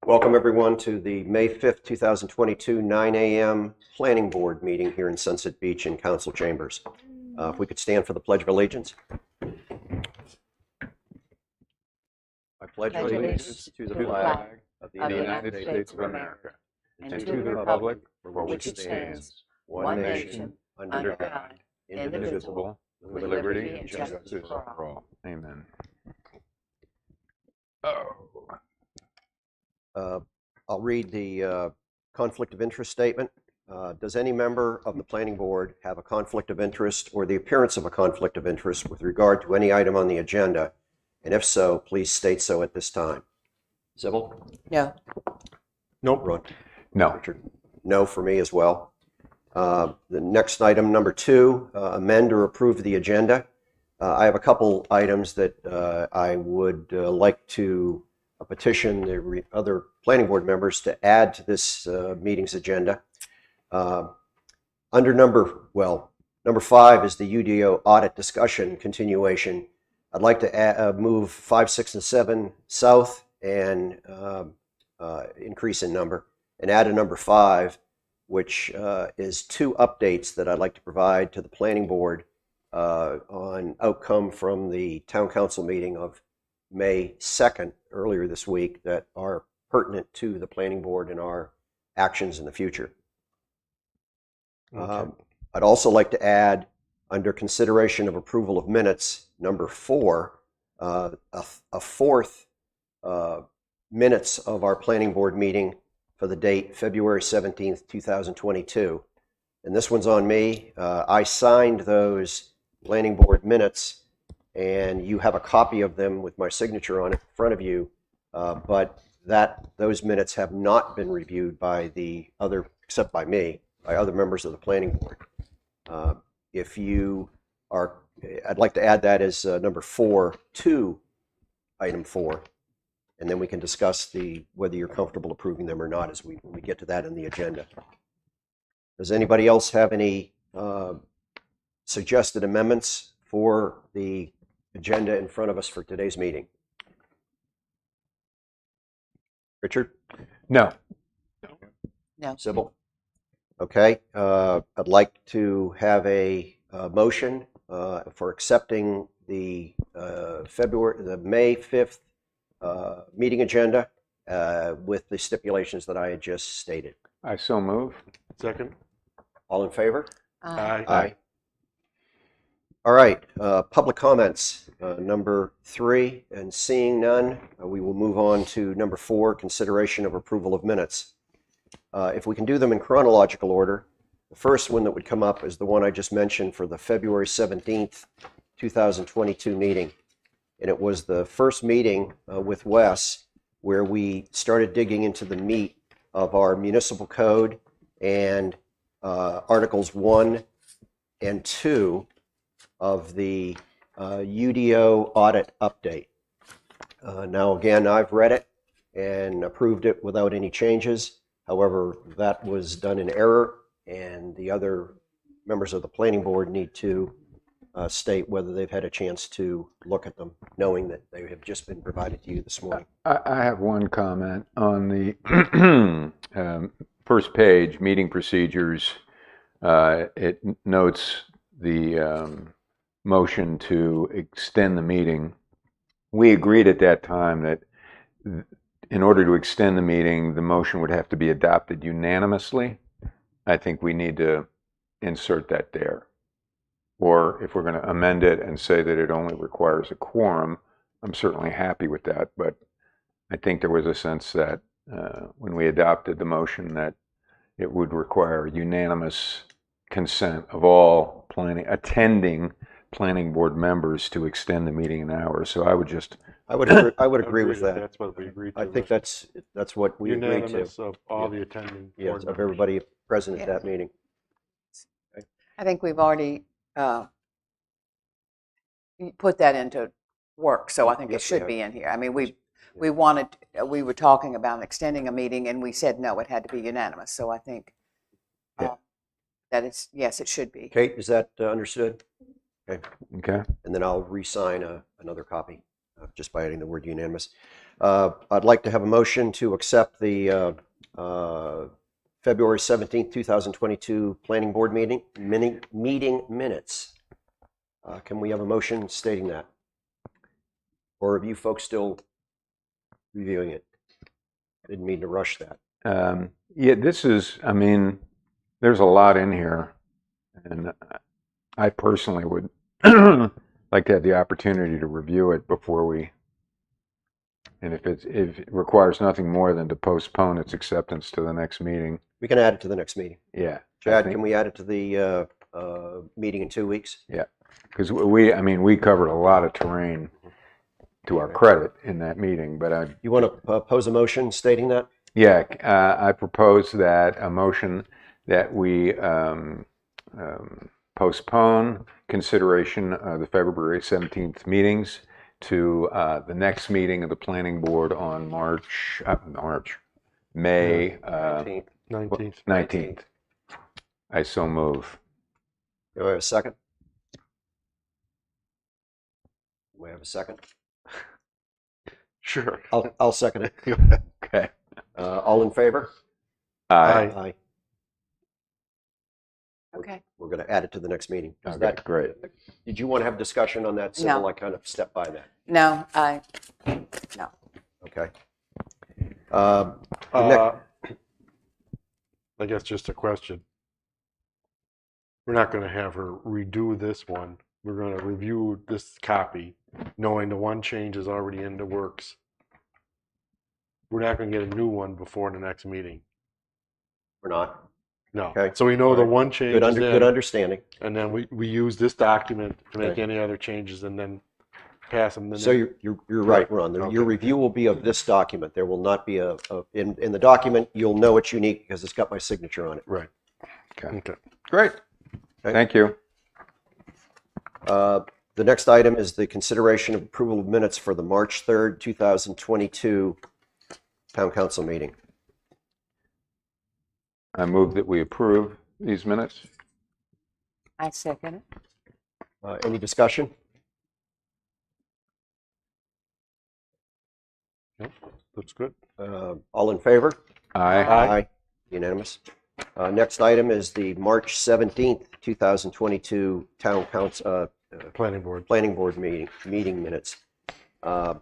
Welcome everyone to the May 5th, 2022, 9 a.m. Planning Board meeting here in Sunset Beach in Council Chambers. If we could stand for the Pledge of Allegiance. I pledge allegiance to the flag of the United States of America and to the republic for which it stands, one nation, under God, indivisible, with liberty and justice for all. Amen. I'll read the conflict of interest statement. Does any member of the planning board have a conflict of interest or the appearance of a conflict of interest with regard to any item on the agenda? And if so, please state so at this time. Sybil? No. Nope. Ron? No. Richard? No for me as well. The next item, number 2, amend or approve the agenda. I have a couple items that I would like to petition the other planning board members to add to this meeting's agenda. Under number 5 is the UDO audit discussion continuation. I'd like to move 5, 6, and 7 south and increase in number, and add a number 5, which is 2 updates that I'd like to provide to the planning board on outcome from the town council meeting of May 2nd, earlier this week, that are pertinent to the planning board and our actions in the future. Okay. I'd also like to add, under consideration of approval of minutes, number 4, a fourth minutes of our planning board meeting for the date February 17th, 2022. And this one's on me. I signed those planning board minutes, and you have a copy of them with my signature on it in front of you, but those minutes have not been reviewed by the other, except by me, by other members of the planning board. If you are, I'd like to add that as number 4 to item 4, and then we can discuss whether you're comfortable approving them or not as we get to that in the agenda. Does anybody else have any suggested amendments for the agenda in front of us for today's meeting? Richard? No. No. Sybil? Okay. I'd like to have a motion for accepting the May 5th meeting agenda with the stipulations that I had just stated. I so move. Second. All in favor? Aye. All right, public comments, number 3, and seeing none, we will move on to number 4, consideration of approval of minutes. If we can do them in chronological order, the first one that would come up is the one I just mentioned for the February 17th, 2022 meeting. And it was the first meeting with Wes where we started digging into the meat of our municipal code and Articles 1 and 2 of the UDO audit update. Now again, I've read it and approved it without any changes. However, that was done in error, and the other members of the planning board need to state whether they've had a chance to look at them, knowing that they have just been provided to you this morning. I have one comment on the first page, meeting procedures. It notes the motion to extend the meeting. We agreed at that time that in order to extend the meeting, the motion would have to be adopted unanimously. I think we need to insert that there. Or if we're going to amend it and say that it only requires a quorum, I'm certainly happy with that. But I think there was a sense that when we adopted the motion that it would require unanimous consent of all attending planning board members to extend the meeting an hour. So I would agree with that. That's what we agreed to. I think that's what we agreed to. Unanimous of all the attending. Yes, board of members. everybody present at that meeting. Okay. I think we've already put that into work, so I think it Yes, we should have. be in here. I mean, we were talking about extending a meeting, and we said no, it had to be unanimous. So I think that yes, it should be. Kate, is that understood? Okay. Okay. And then I'll re-sign another copy just by adding the word unanimous. I'd like to have a motion to accept the February 17th, 2022 Planning Board meeting minutes. Can we have a motion stating that? Or are you folks still reviewing it? I didn't mean to rush that. Yeah, this is, I mean, there's a lot in here, and I personally would like to have the opportunity to review it before we, and if it requires nothing more than to postpone its acceptance to the next meeting. We can add it to the next meeting. Yeah. Chad, can we add it to the meeting in 2 weeks? Yeah, because we covered a lot of terrain to our credit in that meeting, but You want to pose a motion stating that? yeah, I propose that a motion that we postpone consideration of the February 17th meetings to the next meeting of the planning board on May 19th. 19th. 19th. I so move. Do I have a second? Do I have a second? Sure. I'll second it. Okay. All in favor? Aye. Aye. Okay. We're going to add it to the next meeting. Is Okay, that great. Did you want to have discussion on that? Sybil? No. I kind of stepped by that. No, no. Okay. The I guess just a question. We're not going to have her redo this one. We're going to review this copy, knowing the one change is already in the works. We're not going to get a new one before the next meeting. We're not. No. Okay. So we know All the right. one change Good, is in, good understanding. and then we use this document to make Okay. any other changes and then pass them. So you're right, Ron. Okay. Your review will be of this document. There will not be in the document. You'll know it's unique because it's got my signature on it. Right. Okay. Okay. Great. Okay. Thank you. The next item is the consideration of approval of minutes for the March 3rd, 2022 Town Council meeting. I move that we approve these minutes. I second it. Any discussion? Yep. Looks good. All in favor? Aye. Aye. Unanimous. Next item is the March 17th, 2022 Town Council Planning board. Planning Board meeting minutes. I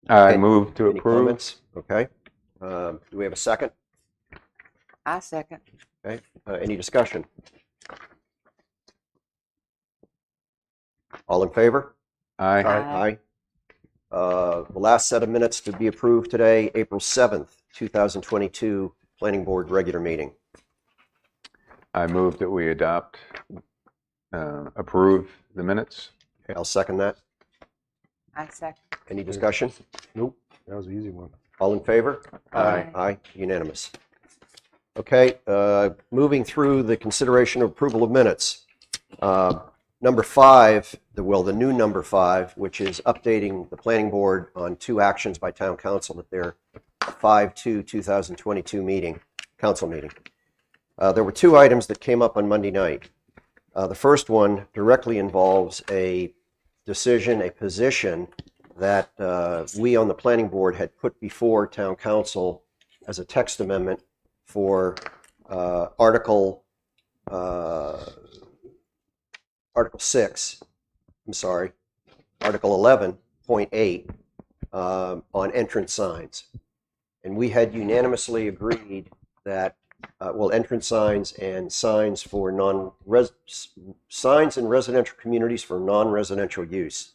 Any- move to Any approve. comments? Okay. Do we have a second? I second. Okay. Any discussion? All in favor? Aye. Aye. The last set of minutes to be approved today, April 7th, 2022 Planning Board regular meeting. I move that we approve the minutes. Okay, I'll second that. I second. Any discussion? Nope. That was an easy one. All in favor? Aye. Aye, unanimous. Okay, moving through the consideration of approval of minutes. Number 5, the new number 5, which is updating the planning board on 2 actions by town council at their 5/2/2022 council meeting. There were 2 items that came up on Monday night. The first one directly involves a decision, a position that we on the planning board had put before town council as a text amendment for Article 6, Article 11.8 on entrance signs. And we had unanimously agreed that, entrance signs and signs for signs in residential communities for non-residential use.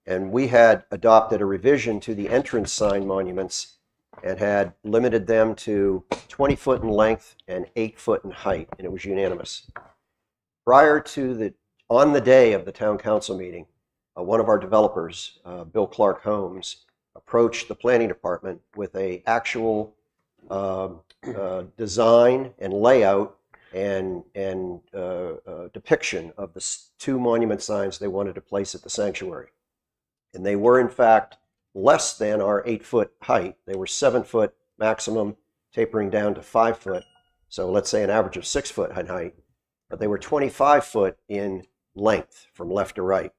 And we had adopted a revision to the entrance sign monuments and had limited them to 20 foot in length and 8 foot in height, and it was unanimous. Prior to on the day of the town council meeting, one of our developers, Bill Clark Homes, approached the planning department with a actual design and layout and depiction of the 2 monument signs they wanted to place at the sanctuary. And they were, in fact, less than our 8 foot height. They were 7 foot maximum, tapering down to 5 foot. So let's say an average of 6 foot in height. But they were 25 foot in length from left to right.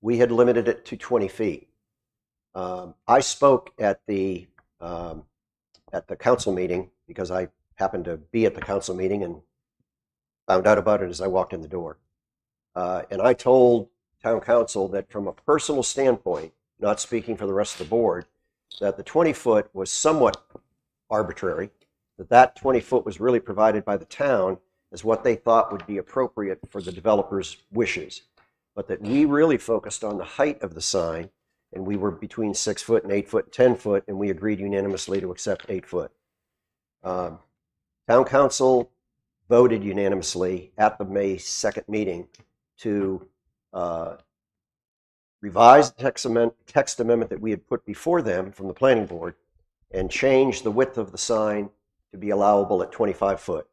we had limited it to 20 feet. I spoke at the council meeting because I happened to be at the council meeting and found out about it as I walked in the door. And I told town council that from a personal standpoint, not speaking for the rest of the board, that the 20-foot was somewhat arbitrary, that 20-foot was really provided by the town as what they thought would be appropriate for the developer's wishes, but that we really focused on the height of the sign, and we were between 6 foot and 8 foot, 10 foot, and we agreed unanimously to accept 8 foot. Town council voted unanimously at the May 2nd meeting to revise the text amendment that we had put before them from the planning board and change the width of the sign to be allowable at 25 foot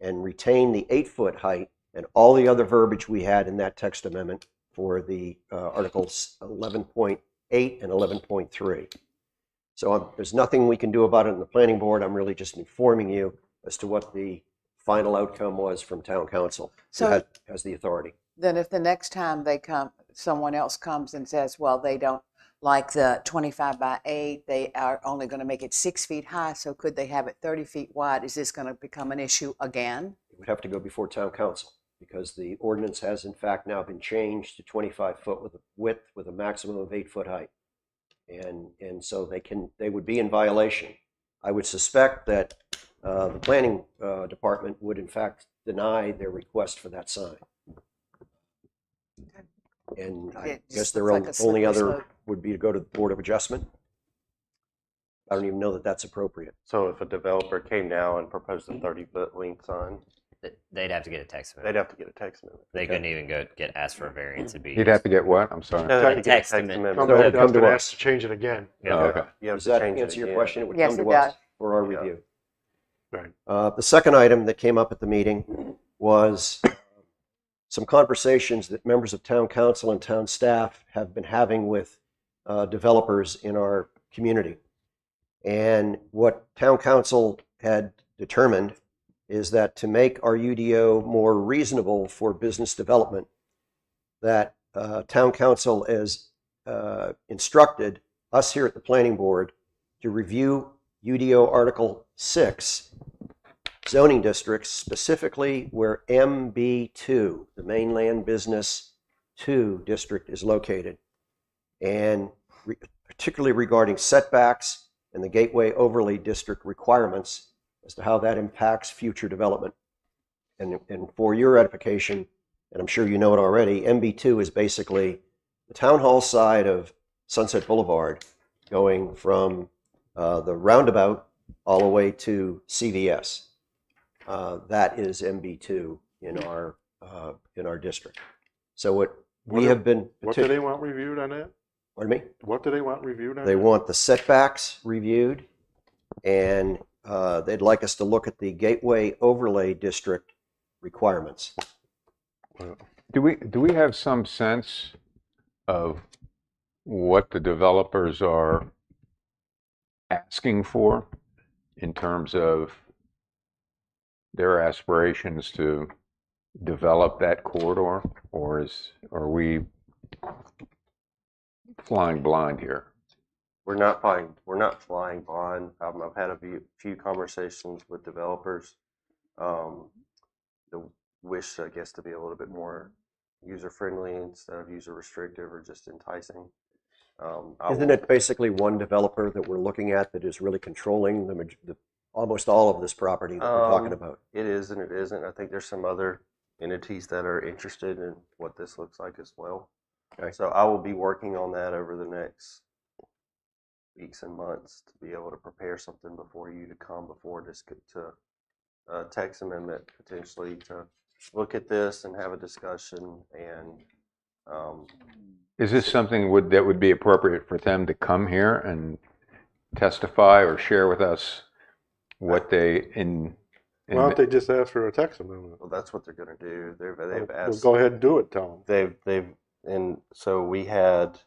and retain the 8 foot height and all the other verbiage we had in that text amendment for the articles 11.8 and 11.3. So there's nothing we can do about it in the planning board. I'm really just informing you as to what the final outcome was from town council, So- who has the authority. Then if the next time they come, someone else comes and says, well, they don't like the 25 by 8, they are only going to make it 6 feet high, so could they have it 30 feet wide? Is this going to become an issue again? It would have to go before town council because the ordinance has in fact now been changed to 25 foot with a width with a maximum of 8 foot height. And so they would be in violation. I would suspect that the planning department would in fact deny their request for that sign. And I It guess just their looks like a only slippery other slope. would be to go to the Board of Adjustment. I don't even know that that's appropriate. So if a developer came now and proposed a 30-foot length sign, They'd have to get a text they'd amendment. have to get a text amendment. They couldn't even go get asked for a variance. It'd be You'd have to get what? I'm sorry. No, a they text get amendment. So it Come would come to to us us. to change it again. Yeah. Oh, okay. You have Does to that change it answer your again. question? It would Yes, come it to us does. for our Yeah. review. Right. The second item that came up at the meeting was some conversations that members of town council and town staff have been having with developers in our community. And what town council had determined is that to make our UDO more reasonable for business development, that town council has instructed us here at the planning board to review UDO Article 6 zoning districts, specifically where MB2, the Mainland Business 2 district, is located, and particularly regarding setbacks and the Gateway Overlay District requirements as to how that impacts future development. And for your edification, and I'm sure you know it already, MB2 is basically the town hall side of Sunset Boulevard, going from the roundabout all the way to CVS. That is MB2 in our district. So what we have been What do they want reviewed on that? pardon me? What do they want reviewed on They that? want the setbacks reviewed, and they'd like us to look at the Gateway Overlay District requirements. Do we have some sense of what the developers are asking for in terms of their aspirations to develop that corridor, or are we flying blind here? We're not flying blind. I've had a few conversations with developers. The wish, I guess, to be a little bit more user-friendly instead of user-restrictive or just enticing. Isn't it basically one developer that we're looking at that is really controlling almost all of this property that we're talking about? It is and it isn't. I think there's some other entities that are interested in what this looks like as well. Okay. So I will be working on that over the next weeks and months to be able to prepare something before you to come before this to text amendment potentially to look at this and have a discussion and Is this something that would be appropriate for them to come here and testify or share with us what they Why don't they just ask for a text amendment? well, that's what they're going to do. They've Well, asked. go ahead and do it, tell them. And so we had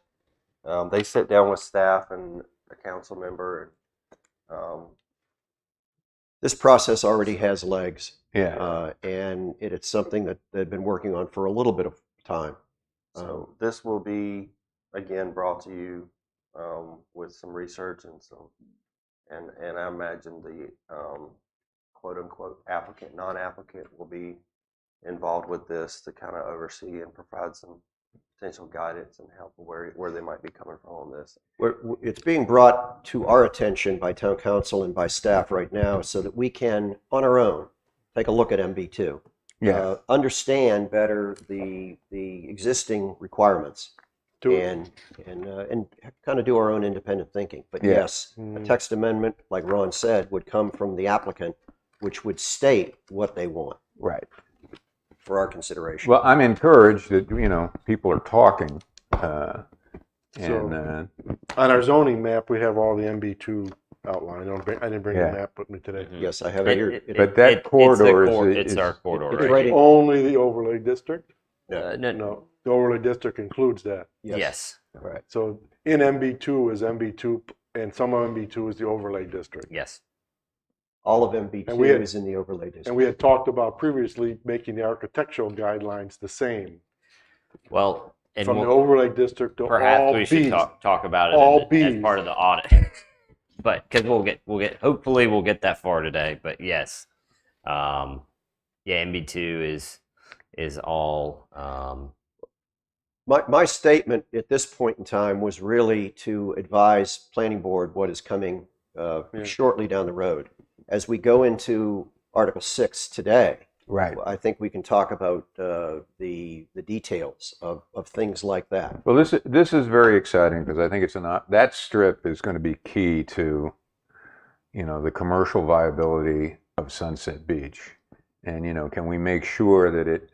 they sit down with staff and a council member and This process already has legs, Yeah. and it's something that they've been working on for a little bit of time. So this will be, again, brought to you with some research and some, and I imagine the quote unquote applicant, non-applicant will be involved with this to kind of oversee and provide some potential guidance and help where they might be coming from on this. It's being brought to our attention by town council and by staff right now so that we can, on our own, take a look at MB2. Yeah. Understand better the existing requirements Do- and kind of do our own independent thinking. But Yeah. yes, a text amendment, like Ron said, would come from the applicant, which would state what they want Right. for our consideration. Well, I'm encouraged that, people are talking. On our zoning map, we have all the MB2 outlined. I didn't bring Yeah. the map with me today. Yes, I have it here. But that corridor it's our corridor. It's right? right in- Only the overlay district? No, No, the overlay district includes that. yes. Right. So in MB2 is MB2, and some of MB2 is the overlay district. Yes. All of MB2 And we had- is in the overlay district. And we had talked about previously making the architectural guidelines the same. Well, and From the we'll- overlay district to perhaps all we should Bs. talk about it All as Bs. part of the audit. But because hopefully we'll get that far today. But yes, yeah, MB2 is all. My statement at this point in time was really to advise planning board what is coming shortly down the road. As we go into Article 6 today, Right. I think we can talk about the details of things like that. Well, this is very exciting because I think that strip is going to be key to, the commercial viability of Sunset Beach. And, can we make sure that it,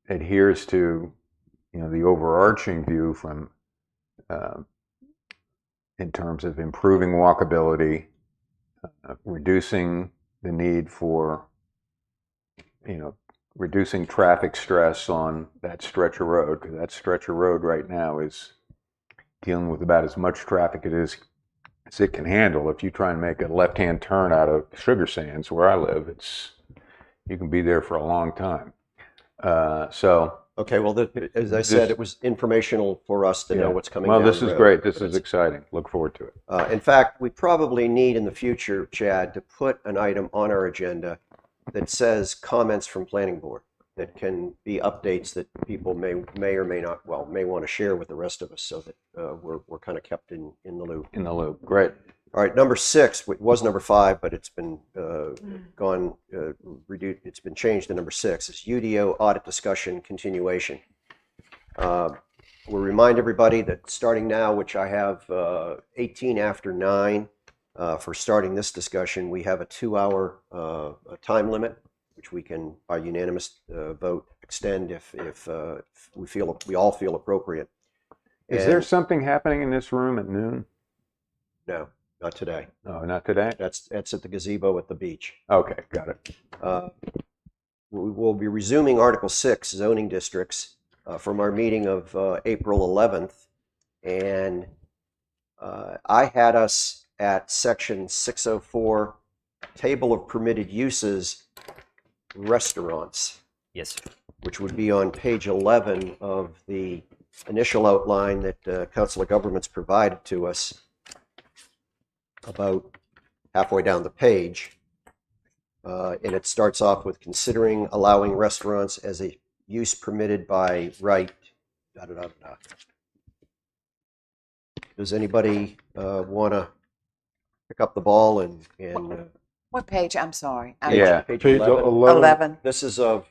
adheres to, the overarching view from, in terms of improving walkability, reducing the need for, reducing traffic stress on that stretch of road, because that stretch of road right now is dealing with about as much traffic as it can handle. If you try and make a left-hand turn out of Sugar Sands, where I live, you can be there for a long time. Okay, well, as I said, it was informational for us to know what's coming Well, down this the is road. great. This is exciting. Look forward to it. In fact, we probably need in the future, Chad, to put an item on our agenda that says comments from planning board that can be updates that people may or may not, may want to share with the rest of us so that we're kind of kept in the loop. In the loop. Great. All right, number 6, it was number 5, but it's been reduced. It's been changed to number 6. It's UDO audit discussion continuation. We'll remind everybody that starting now, which I have 18 after 9 for starting this discussion, we have a 2-hour time limit, which we can, by unanimous vote, extend if we all feel appropriate. Is there something happening in this room at noon? No, not today. No, not today? That's at the gazebo at the beach. Okay, got it. We will be resuming Article 6, zoning districts, from our meeting of April 11th. And I had us at section 604, table of permitted uses, restaurants, Yes. which would be on page 11 of the initial outline that Council of Governments provided to us about halfway down the page. And it starts off with considering allowing restaurants as a use permitted by right. Da, da, da, da. Does anybody want to pick up the ball and What page? I'm sorry. Yeah. page Page 11? 11. This is of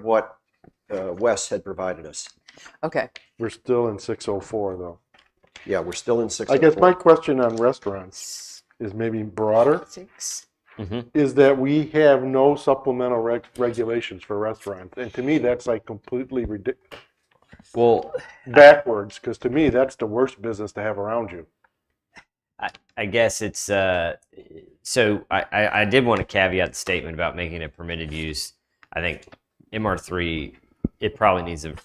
what Wes had provided us. Okay. We're still in 604 though. Yeah, we're still in 6. I guess my question on restaurants is maybe broader. 6. Is that we have no supplemental regulations for restaurants. And to me, that's like completely ridiculous. Well, Backwards, because to me, that's the worst business to have around you. I guess it's so I did want to caveat the statement about making it permitted use. I think MR3, it probably needs a